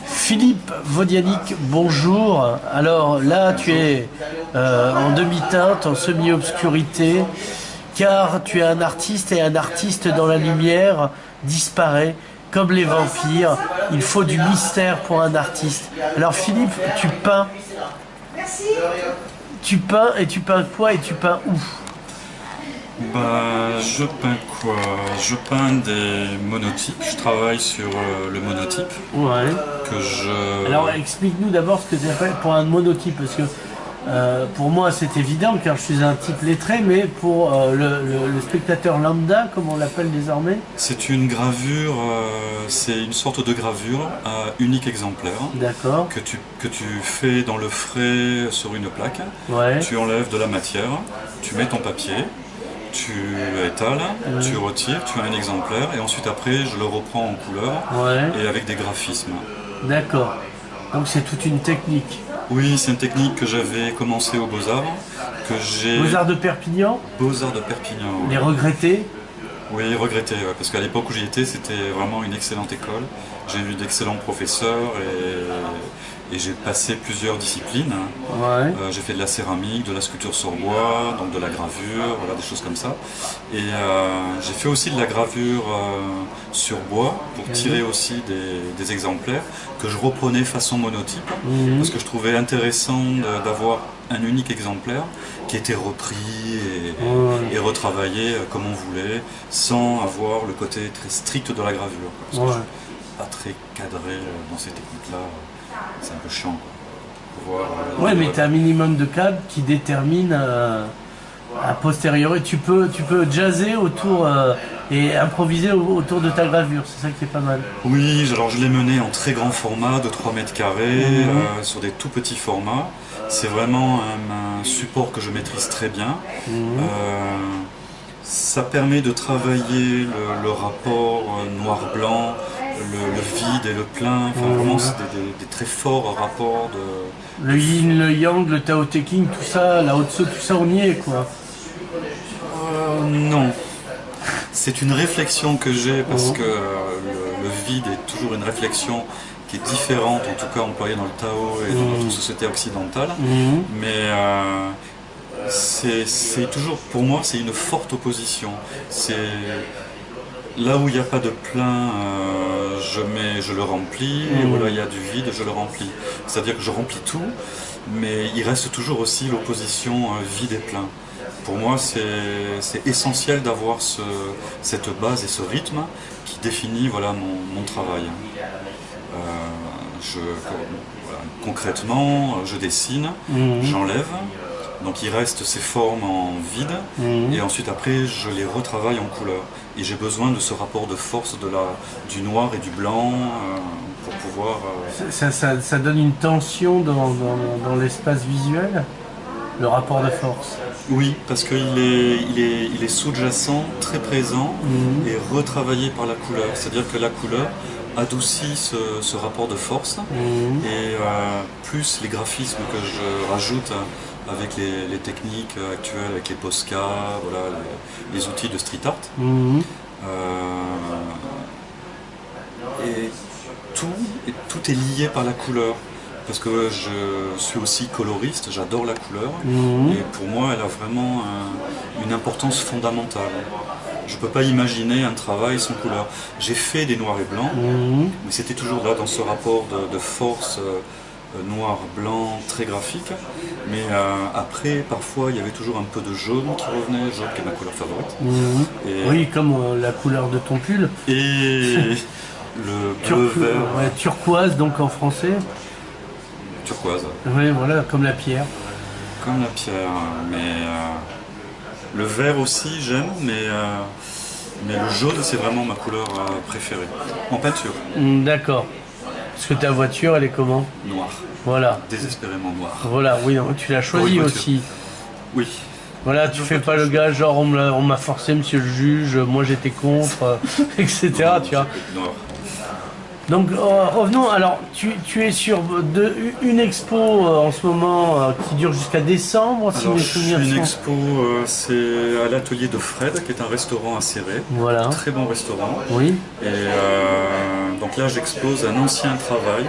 Philippe Vodianic, bonjour. Alors là, tu es en demi-teinte, en semi-obscurité, car tu es un artiste et un artiste dans la lumière disparaît. Comme les vampires, il faut du mystère pour un artiste. Alors Philippe, tu peins. Tu peins et tu peins quoi et tu peins où? Bah, je peins quoi? Je peins des monotypes. Je travaille sur le monotype. Ouais. Que je... Alors explique-nous d'abord ce que tu as fait pour un monotype, parce que pour moi c'est évident car je suis un type lettré, mais pour le spectateur lambda, comme on l'appelle désormais. C'est une gravure, c'est une sorte de gravure à unique exemplaire. D'accord. Que tu fais dans le frais sur une plaque. Ouais. Tu enlèves de la matière, tu mets ton papier, tu étales, tu retires, tu as un exemplaire et ensuite après je le reprends en couleur et avec des graphismes. D'accord. Donc c'est toute une technique. Oui, c'est une technique que j'avais commencé aux Beaux-Arts, que j'ai... Beaux-Arts de Perpignan. Beaux-Arts de Perpignan. Oui. Les regrettés. Oui, regretté, ouais, parce qu'à l'époque où j'y étais, c'était vraiment une excellente école. J'ai eu d'excellents professeurs et j'ai passé plusieurs disciplines. Ouais. J'ai fait de la céramique, de la sculpture sur bois, donc de la gravure, voilà, des choses comme ça. Et j'ai fait aussi de la gravure sur bois pour tirer aussi des exemplaires que je reprenais façon monotype, parce que je trouvais intéressant d'avoir un unique exemplaire qui était repris et retravaillé comme on voulait, sans avoir le côté très strict de la gravure. Parce que je suis pas très cadré dans ces techniques-là, c'est un peu chiant. Ouais, mais tu as un minimum de cadre qui détermine a posteriori. Tu peux jazzer autour et improviser autour de ta gravure, c'est ça qui est pas mal. Oui, alors je l'ai mené en très grand format de 3 mètres carrés, sur des tout petits formats. C'est vraiment un support que je maîtrise très bien. Ça permet de travailler le rapport noir-blanc, le vide et le plein. Enfin, vraiment, c'est des très forts rapports de... Le yin, le yang, le Tao Te Ching, tout ça, la Lao Tzu, tout ça, on y est, quoi. Non. C'est une réflexion que j'ai parce que le vide est toujours une réflexion qui est différente, en tout cas employée dans le Tao et dans notre société occidentale. Mais c'est toujours, pour moi, c'est une forte opposition. C'est là où il n'y a pas de plein, je le remplis, et où là il y a du vide, je le remplis. C'est-à-dire que je remplis tout, mais il reste toujours aussi l'opposition vide et plein. Pour moi, c'est essentiel d'avoir cette base et ce rythme qui définit voilà, mon travail. Concrètement, je dessine, j'enlève, donc il reste ces formes en vide, et ensuite après je les retravaille en couleur. Et j'ai besoin de ce rapport de force du noir et du blanc pour pouvoir... Ça donne une tension dans l'espace visuel, le rapport de force. Oui, parce qu'il est sous-jacent, très présent et retravaillé par la couleur. C'est-à-dire que la couleur adoucit ce rapport de force et plus les graphismes que je rajoute avec les techniques actuelles, avec les Posca, voilà, les outils de street art. Et tout est lié par la couleur. Parce que je suis aussi coloriste, j'adore la couleur, et pour moi elle a vraiment une importance fondamentale. Je ne peux pas imaginer un travail sans couleur. J'ai fait des noirs et blancs, mais c'était toujours là dans ce rapport de force noir-blanc très graphique. Mais après, parfois, il y avait toujours un peu de jaune qui revenait, jaune qui est ma couleur favorite. Et, oui, comme la couleur de ton pull. Et le bleu vert. Ouais, turquoise donc en français. Turquoise. Oui, voilà, comme la pierre. Comme la pierre, mais le vert aussi j'aime, mais le jaune c'est vraiment ma couleur préférée, en peinture. D'accord. Parce que ta voiture, elle est comment? Noire. Voilà. Désespérément noire. Voilà, oui, non, tu l'as choisi aussi. Oui. Voilà, tu fais pas le gars genre on m'a forcé monsieur le juge, moi j'étais contre, etc. Non, tu vois. Noir. Donc revenons, alors tu es sur une expo en ce moment qui dure jusqu'à décembre, si mes souvenirs sont... Une expo, c'est à l'atelier de Fred, qui est un restaurant à Céret. Voilà. Un très bon restaurant. Oui. Et donc là, j'expose un ancien travail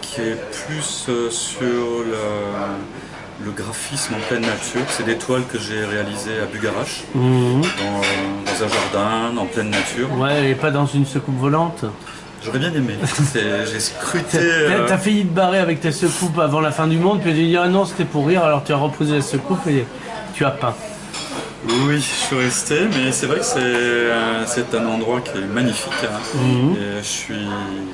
qui est plus sur le graphisme en pleine nature. C'est des toiles que j'ai réalisées à Bugarache, dans un jardin, en pleine nature. Ouais, et pas dans une secoupe volante. J'aurais bien aimé. J'ai scruté. T'as failli te barrer avec ta secoupe avant la fin du monde, puis tu as dit ah non, c'était pour rire, alors tu as reposé la secoupe et tu as peint. Oui, je suis resté, mais c'est vrai que c'est un endroit qui est magnifique. Hein. Et je suis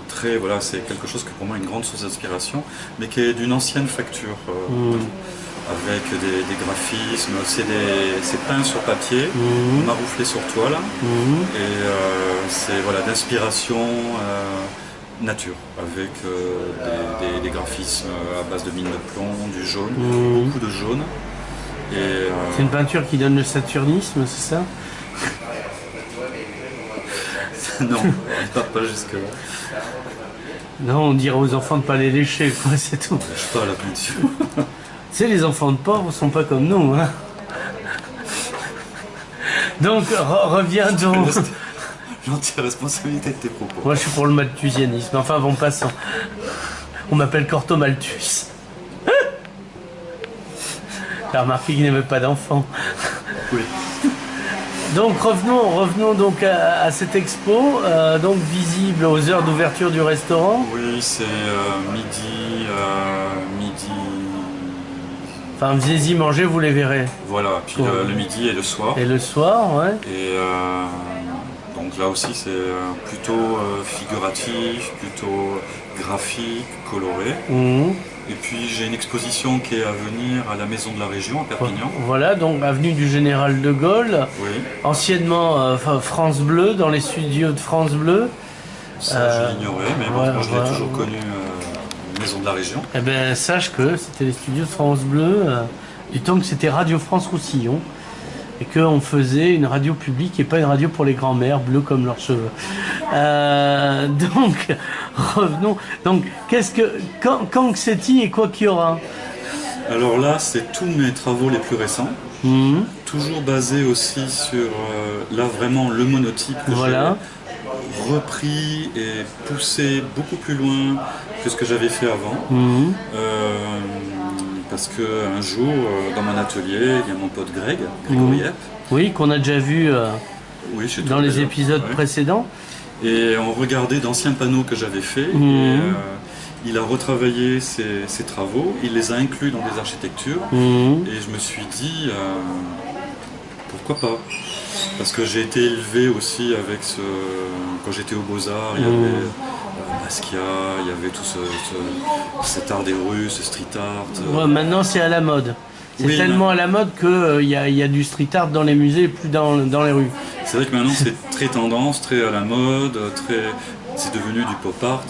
très. Voilà, c'est quelque chose que pour moi est une grande source d'inspiration, mais qui est d'une ancienne facture. Avec des graphismes, c'est peint sur papier, marouflé sur toile, et c'est voilà, d'inspiration nature, avec des graphismes à base de mine de plomb, du jaune, beaucoup de jaune. C'est une peinture qui donne le saturnisme, c'est ça? Non, pas jusque-là. Non, on dirait aux enfants de ne pas les lécher, quoi, c'est tout. Je suis pas à la peinture. Tu sais, les enfants de pauvres sont pas comme nous, hein. Donc, reviens donc. L'entière responsabilité de tes propos. Moi, je suis pour le malthusianisme. Enfin, bon, passons. On m'appelle Corto Malthus. T'as remarqué qu'il n'aimait pas d'enfants. Oui. Donc, revenons donc à cette expo, donc visible aux heures d'ouverture du restaurant. Oui, c'est midi. Enfin, venez-y manger, vous les verrez. Voilà, puis le midi et le soir. Et le soir, ouais. Et donc là aussi, c'est plutôt figuratif, plutôt graphique, coloré. Et puis j'ai une exposition qui est à venir à la Maison de la Région à Perpignan. Voilà, donc avenue du Général de Gaulle. Oui. Anciennement France Bleu, dans les studios de France Bleu. Ça, je l'ignorais, mais bon, moi je l'ai toujours connu. Maison de la Région. Eh bien, sache que c'était les studios de France Bleu, du temps que c'était Radio France Roussillon, et qu'on faisait une radio publique et pas une radio pour les grands-mères, bleues comme leurs cheveux. Donc, revenons. Donc, quand que c'est-il et quoi qu'il y aura? Alors là, c'est tous mes travaux les plus récents. Toujours basés aussi sur, là vraiment, le monotype que j'ai repris et poussé beaucoup plus loin que ce que j'avais fait avant. Parce qu'un jour, dans mon atelier, il y a mon pote Grégory Epp. Oui, qu'on a déjà vu dans les épisodes précédents. Et on regardait d'anciens panneaux que j'avais faits. Et, il a retravaillé ses travaux, il les a inclus dans des architectures. Et je me suis dit, pourquoi pas? Parce que j'ai été élevé aussi avec quand j'étais aux Beaux-Arts, il y avait Basquiat, il y avait tout cet art des rues, ce street art. Ouais, maintenant c'est à la mode. C'est tellement à la mode qu'il y a du street art dans les musées et plus dans les rues. C'est vrai que maintenant c'est très tendance, très à la mode, c'est devenu du pop art.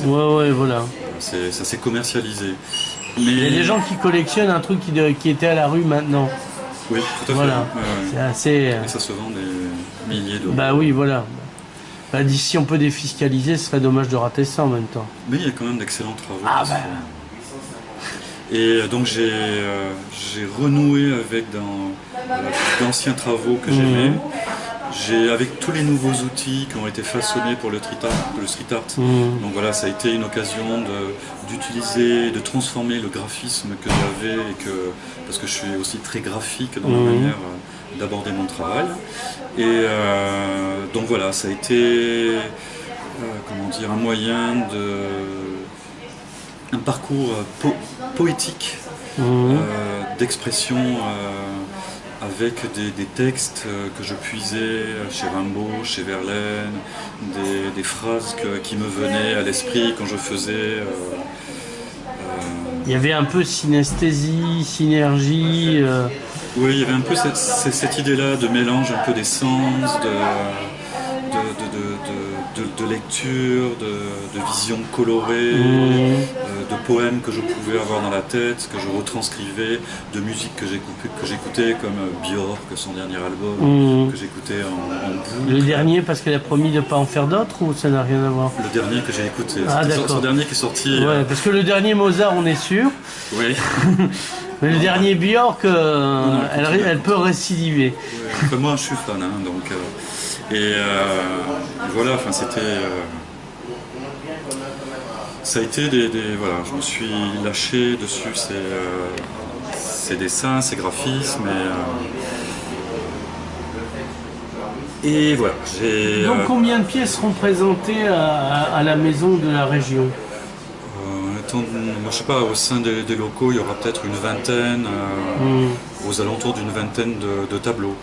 Voilà, voilà. Ça s'est commercialisé. Mais il y a des gens qui collectionnent un truc qui était à la rue maintenant. Oui, tout à fait. Voilà. C'est assez. Et ça se vend des milliers d'euros. Bah oui, voilà. Bah, si on peut défiscaliser, ce serait dommage de rater ça en même temps. Mais il y a quand même d'excellents travaux. Bah. Et donc j'ai renoué avec d'anciens travaux que j'aimais. Avec tous les nouveaux outils qui ont été façonnés pour le street art. Donc voilà, ça a été une occasion d'utiliser, de transformer le graphisme que j'avais, parce que je suis aussi très graphique dans ma manière d'aborder mon travail. Et donc voilà, ça a été un moyen un parcours poétique d'expression avec des textes que je puisais chez Rimbaud, chez Verlaine, des phrases qui me venaient à l'esprit quand je faisais. Il y avait un peu synesthésie, synergie. Oui, il y avait un peu cette idée-là de mélange un peu d'essence, de lecture, de vision colorée, de poèmes que je pouvais avoir dans la tête, que je retranscrivais, de musique que j'écoutais comme Björk, son dernier album, que j'écoutais en boucle. Le dernier parce qu'elle a promis de ne pas en faire d'autres ou ça n'a rien à voir? Le dernier que j'ai écouté, d'accord. Son dernier qui est sorti. Ouais, parce que le dernier Mozart, on est sûr. Oui. Mais le dernier Björk, elle peut récidiver. Ouais, moi je suis fan, hein, donc... Et voilà, enfin c'était Ça a été voilà, je me suis lâché dessus ces dessins, ces graphismes et voilà. Donc combien de pièces seront présentées à la maison de la région? Moi, je sais pas, au sein des locaux, il y aura peut-être une vingtaine, aux alentours d'une vingtaine de tableaux.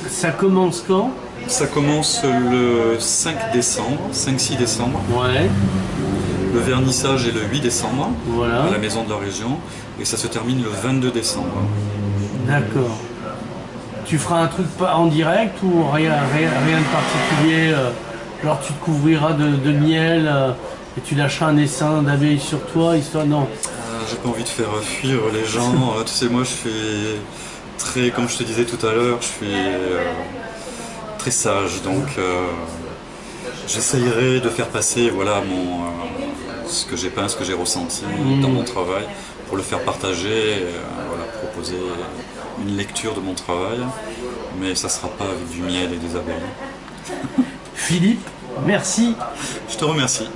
Ça commence quand? Ça commence le 5 décembre, 5-6 décembre. Ouais. Le vernissage est le 8 décembre, Voilà. à la maison de la région, et ça se termine le 22 décembre. D'accord. Tu feras un truc en direct ou rien de particulier? Genre tu te couvriras de miel et tu lâcheras un essaim d'abeilles sur toi, histoire non. J'ai pas envie de faire fuir les gens. Tu sais, moi je suis très, comme je te disais tout à l'heure, je suis très sage, donc j'essayerai de faire passer voilà, ce que j'ai peint, ce que j'ai ressenti dans mon travail, pour le faire partager, voilà, proposer une lecture de mon travail, mais ça sera pas avec du miel et des abeilles. Philippe, merci. Je te remercie.